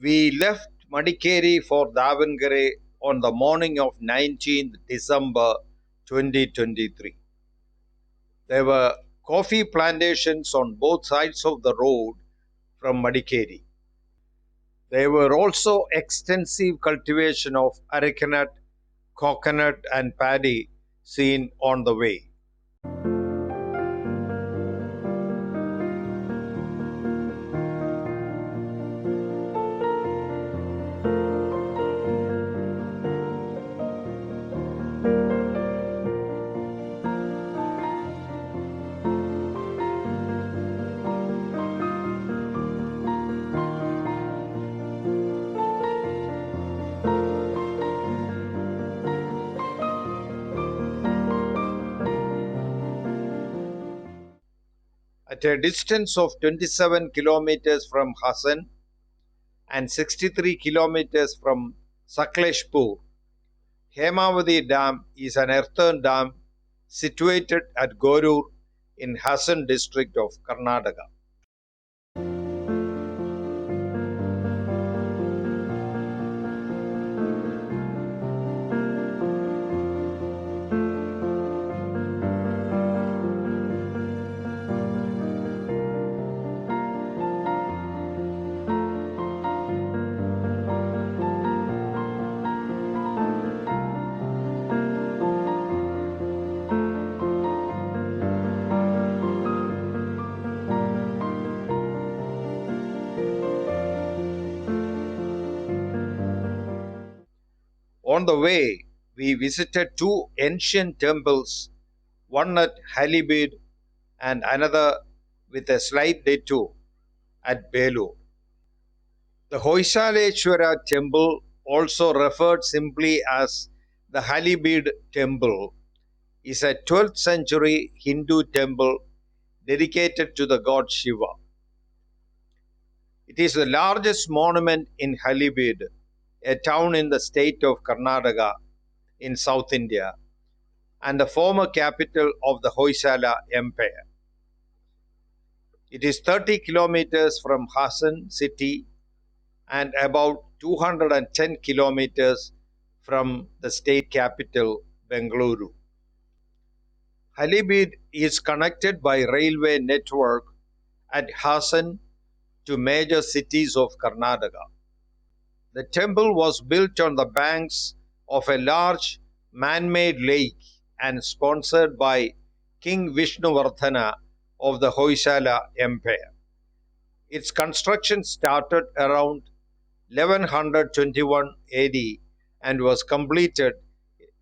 We left Madikeri for Davangere on the morning of 19th December 2023. There were coffee plantations on both sides of the road from Madikeri. There were also extensive cultivation of arecanut, coconut and paddy seen on the way. At a distance of 27 kilometers from Hassan and 63 kilometers from Sakleshpur, Hemavati Dam is an earthen dam situated at Gorur in Hassan district of Karnataka. On the way, we visited two ancient temples, one at Halebeedu and another with a slight detour at Belur. The Hoysaleswara temple, also referred simply as the Halebeedu temple, is a 12th century Hindu temple dedicated to the god Shiva. It is the largest monument in Halebeedu, a town in the state of Karnataka in South India, and the former capital of the Hoysala Empire. It is 30 kilometers from Hassan city and about 210 kilometers from the state capital, Bengaluru. Halebeedu is connected by railway network at Hassan to major cities of Karnataka. The temple was built on the banks of a large man-made lake and sponsored by King Vishnuvardhana of the Hoysala Empire. Its construction started around 1121 AD and was completed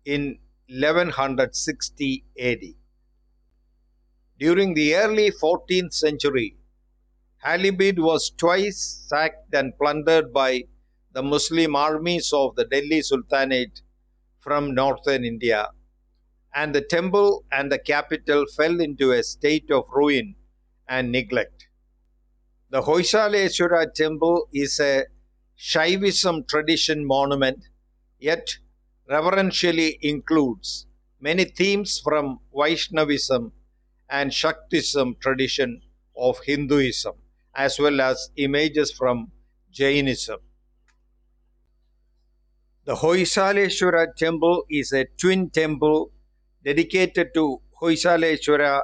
in 1160 AD. During the early 14th century, Halebeedu was twice sacked and plundered by the Muslim armies of the Delhi Sultanate from northern India, and the temple and the capital fell into a state of ruin and neglect. The Hoysaleswara temple is a Shaivism tradition monument, yet reverentially includes many themes from Vaishnavism and Shaktism tradition of Hinduism, as well as images from Jainism. The Hoysaleswara temple is a twin temple dedicated to Hoysaleswara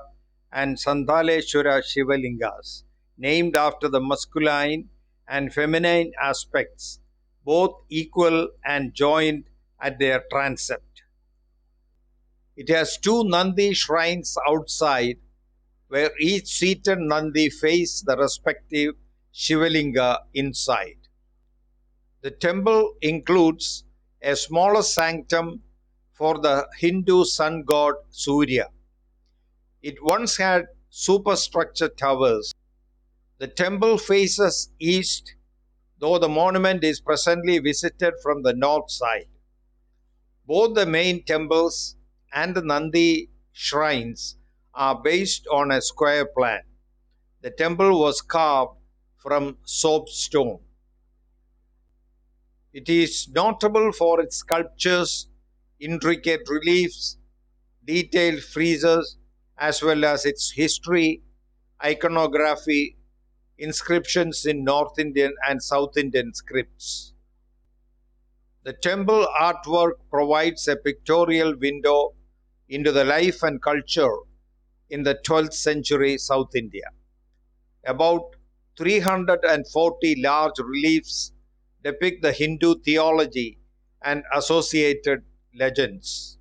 and Sandaleswara Shivalingas, named after the masculine and feminine aspects, both equal and joined at their transept. It has two Nandi shrines outside, where each seated Nandi faces the respective Shivalinga inside. The temple includes a smaller sanctum for the Hindu sun god Surya. It once had superstructure towers. The temple faces east, though the monument is presently visited from the north side. Both the main temples and the Nandi shrines are based on a square plan. The temple was carved from soapstone. It is notable for its sculptures, intricate reliefs, detailed friezes, as well as its history, iconography, inscriptions in North Indian and South Indian scripts. The temple artwork provides a pictorial window into the life and culture in the 12th century South India. About 340 large reliefs depict the Hindu theology and associated legends.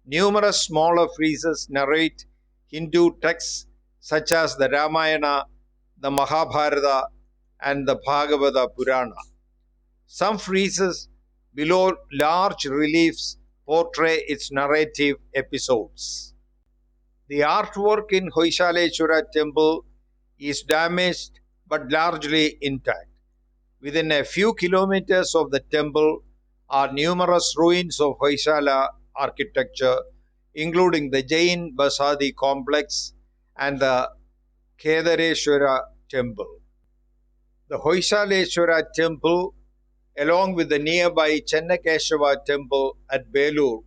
Numerous smaller friezes narrate Hindu texts such as the Ramayana, the Mahabharata, and the Bhagavata Purana. Some friezes below large reliefs portray its narrative episodes. The artwork in Hoysaleswara temple is damaged but largely intact. Within a few kilometers of the temple are numerous ruins of Hoysala architecture, including the Jain Basadi complex and the Kedareshwara temple. The Hoysaleswara temple, along with the nearby Chennakeshava temple at Belur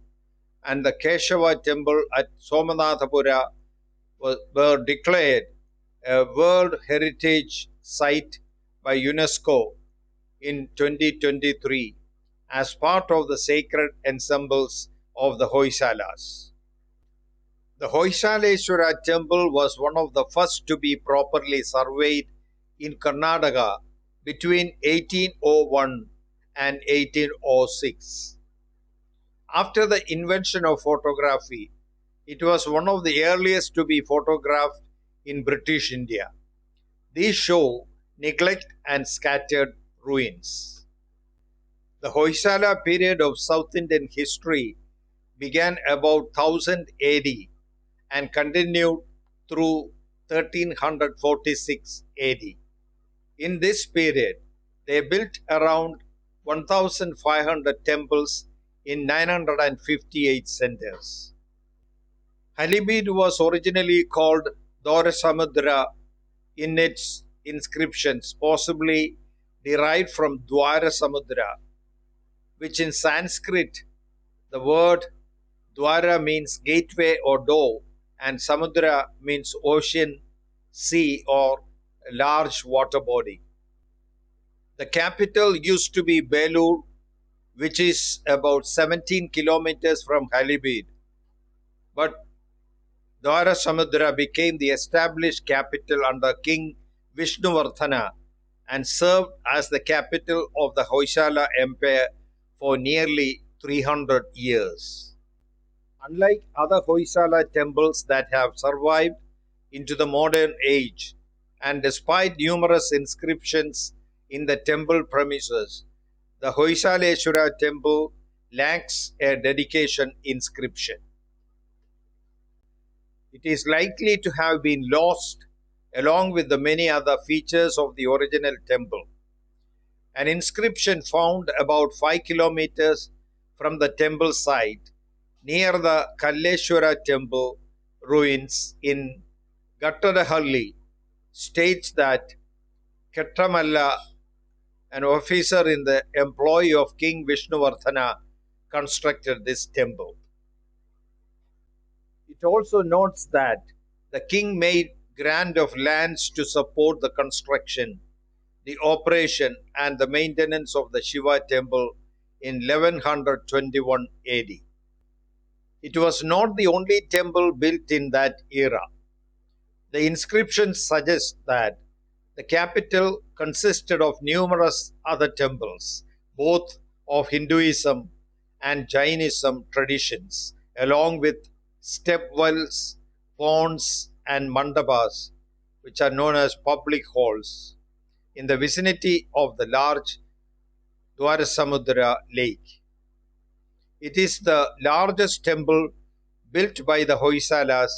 and the Keshava temple at Somanathapura, were declared a World Heritage Site by UNESCO in 2023 as part of the sacred ensembles of the Hoysalas. The Hoysaleswara temple was one of the first to be properly surveyed in Karnataka between 1801 and 1806. After the invention of photography, it was one of the earliest to be photographed in British India. These show neglect and scattered ruins. The Hoysala period of South Indian history began about 1000 AD and continued through 1346 AD. In this period, they built around 1,500 temples in 958 centers. Halebeedu was originally called Dwarasamudra in its inscriptions, possibly derived from Dwara Samudra, which in Sanskrit the word Dwara means gateway or door, and Samudra means ocean, sea, or large water body. The capital used to be Belur, which is about 17 kilometers from Halebeedu, but Dwara Samudra became the established capital under King Vishnuvardhana and served as the capital of the Hoysala Empire for nearly 300 years. Unlike other Hoysala temples that have survived into the modern age, and despite numerous inscriptions in the temple premises, the Hoysaleswara temple lacks a dedication inscription. It is likely to have been lost along with the many other features of the original temple. An inscription found about 5 kilometers from the temple site near the Kalleshwara temple ruins in Gattadahalli states that Ketramalla, an officer in the employ of King Vishnuvardhana, constructed this temple. It also notes that the king made grant of lands to support the construction, the operation, and the maintenance of the Shiva temple in 1121 AD. It was not the only temple built in that era. The inscriptions suggest that the capital consisted of numerous other temples, both of Hinduism and Jainism traditions, along with stepwells, ponds, and mandapas, which are known as public halls, in the vicinity of the large Dwarasamudra lake. It is the largest temple built by the Hoysalas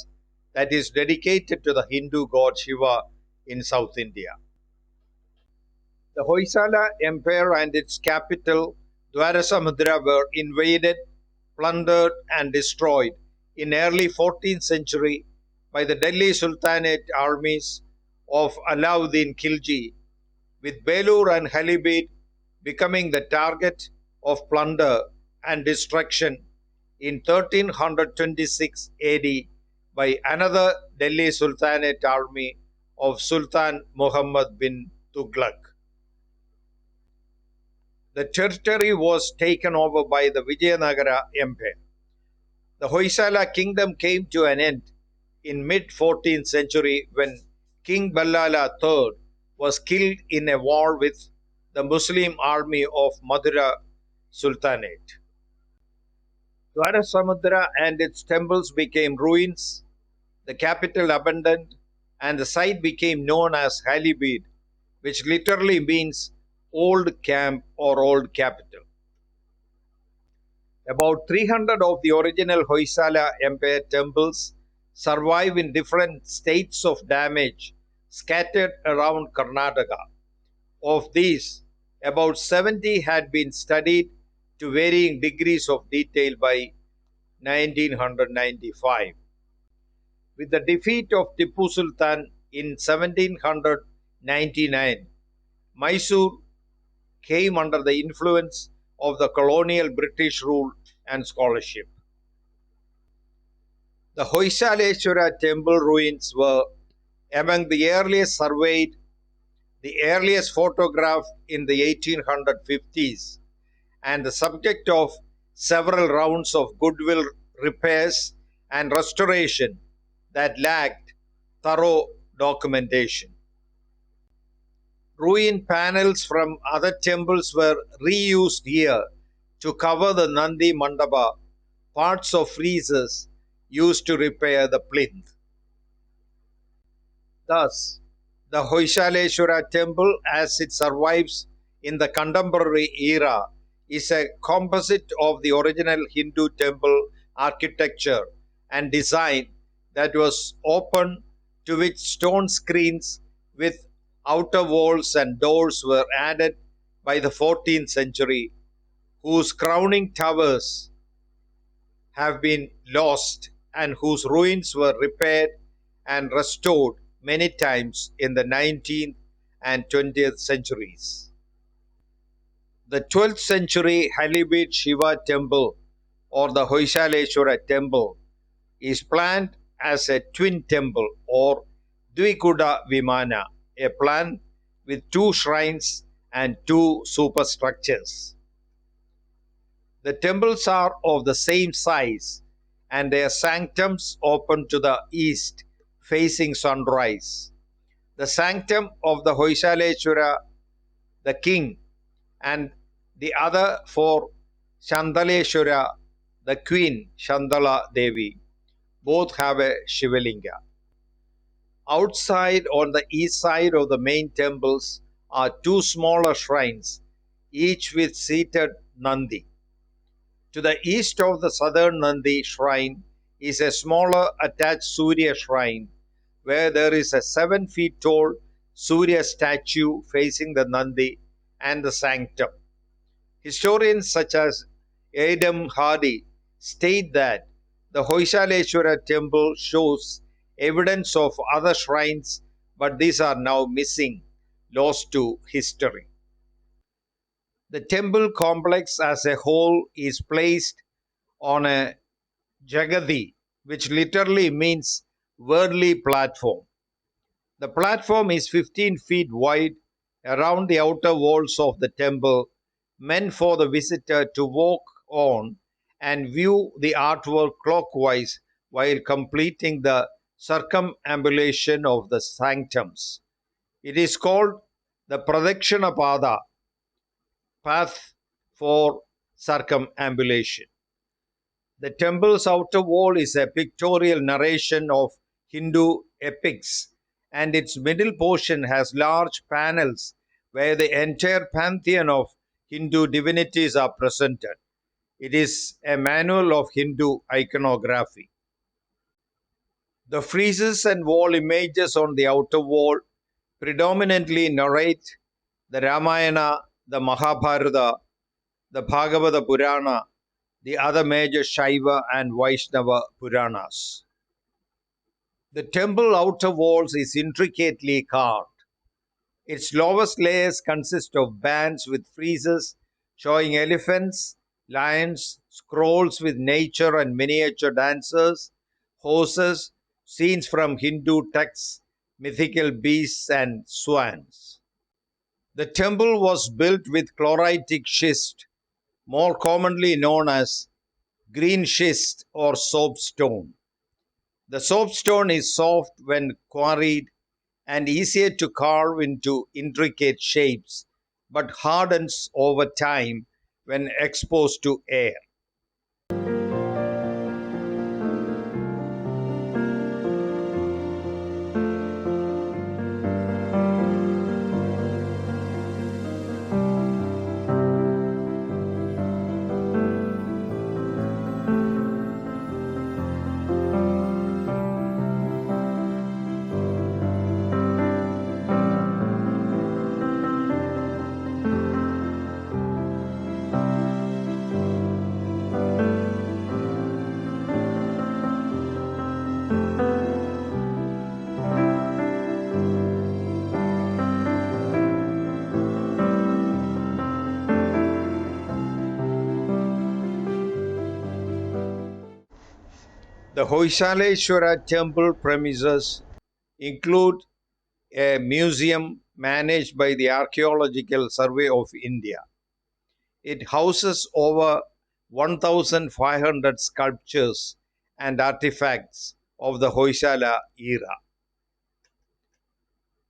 that is dedicated to the Hindu god Shiva in South India. The Hoysala Empire and its capital Dwarasamudra were invaded, plundered, and destroyed in early 14th century by the Delhi Sultanate armies of Alauddin Khilji, with Belur and Halebeedu becoming the target of plunder and destruction in 1326 AD by another Delhi Sultanate army of Sultan Muhammad bin Tughlaq. The territory was taken over by the Vijayanagara Empire. The Hoysala kingdom came to an end in mid 14th century when King Ballala III was killed in a war with the Muslim army of Madura Sultanate. Dwarasamudra and its temples became ruins, the capital abandoned, and the site became known as Halebeedu, which literally means old camp or old capital. About 300 of the original Hoysala Empire temples survive in different states of damage scattered around Karnataka. Of these, about 70 had been studied to varying degrees of detail by 1995. With the defeat of Tipu Sultan in 1799, Mysore came under the influence of the colonial British rule and scholarship. The Hoysaleswara temple ruins were among the earliest surveyed, the earliest photographed in the 1850s, and the subject of several rounds of goodwill repairs and restoration that lacked thorough documentation. Ruined panels from other temples were reused here to cover the Nandi Mandapa, parts of friezes used to repair the plinth. Thus, the Hoysaleshwara temple, as it survives in the contemporary era, is a composite of the original Hindu temple architecture and design that was open, to which stone screens with outer walls and doors were added by the 14th century, whose crowning towers have been lost and whose ruins were repaired and restored many times in the 19th and 20th centuries. The 12th century Halebeedu Shiva temple, or the Hoysaleshwara temple, is planned as a twin temple or Dvikuda Vimana, a plan with two shrines and two superstructures. The temples are of the same size and their sanctums open to the east facing sunrise. The sanctum of the Hoysaleshwara, the king, and the other for Shandaleshwara, the queen Shandala Devi, both have a Shivalinga. Outside on the east side of the main temples are two smaller shrines, each with seated Nandi. To the east of the southern Nandi shrine is a smaller attached Surya shrine where there is a 7 feet tall Surya statue facing the Nandi and the sanctum. Historians such as Adam Hardy state that the Hoysaleshwara temple shows evidence of other shrines, but these are now missing, lost to history. The temple complex as a whole is placed on a Jagadi, which literally means worldly platform. The platform is 15 feet wide around the outer walls of the temple, meant for the visitor to walk on and view the artwork clockwise while completing the circumambulation of the sanctums. It is called the Pradakshina Pada, path for circumambulation. The temple's outer wall is a pictorial narration of Hindu epics, and its middle portion has large panels where the entire pantheon of Hindu divinities are presented. It is a manual of Hindu iconography. The friezes and wall images on the outer wall predominantly narrate the Ramayana, the Mahabharata, the Bhagavata Purana, the other major Shiva and Vaishnava Puranas. The temple outer walls is intricately carved. Its lowest layers consist of bands with friezes showing elephants, lions, scrolls with nature and miniature dancers, horses, scenes from Hindu texts, mythical beasts, and swans. The temple was built with chloritic schist, more commonly known as green schist or soapstone. The soapstone is soft when quarried and easier to carve into intricate shapes, but hardens over time when exposed to air. The Hoysaleswara temple premises include a museum managed by the Archaeological Survey of India. It houses over 1,500 sculptures and artifacts of the Hoysala era.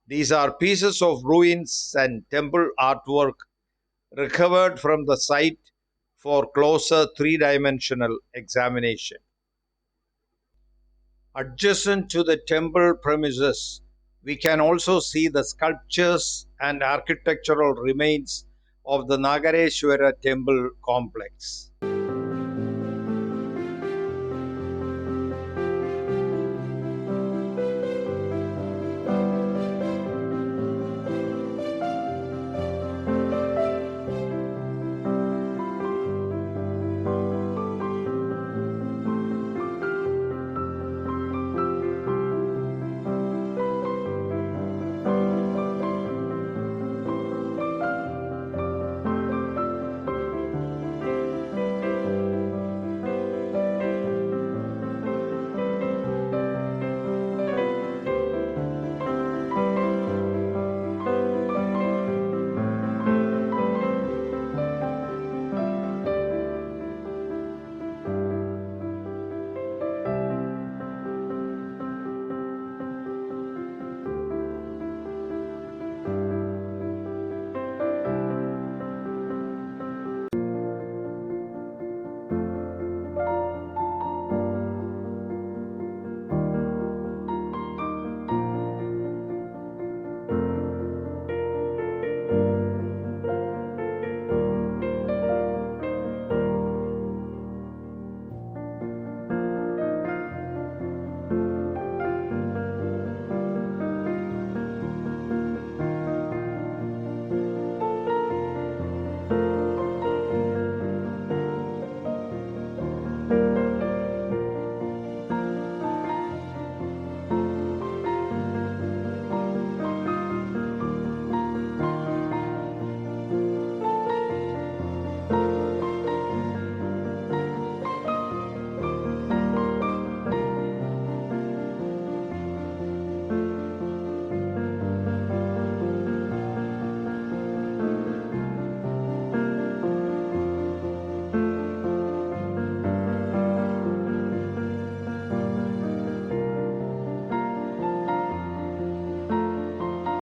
These are pieces of ruins and temple artwork recovered from the site for closer three-dimensional examination. Adjacent to the temple premises, we can also see the sculptures and architectural remains of the Nagareshwara temple complex.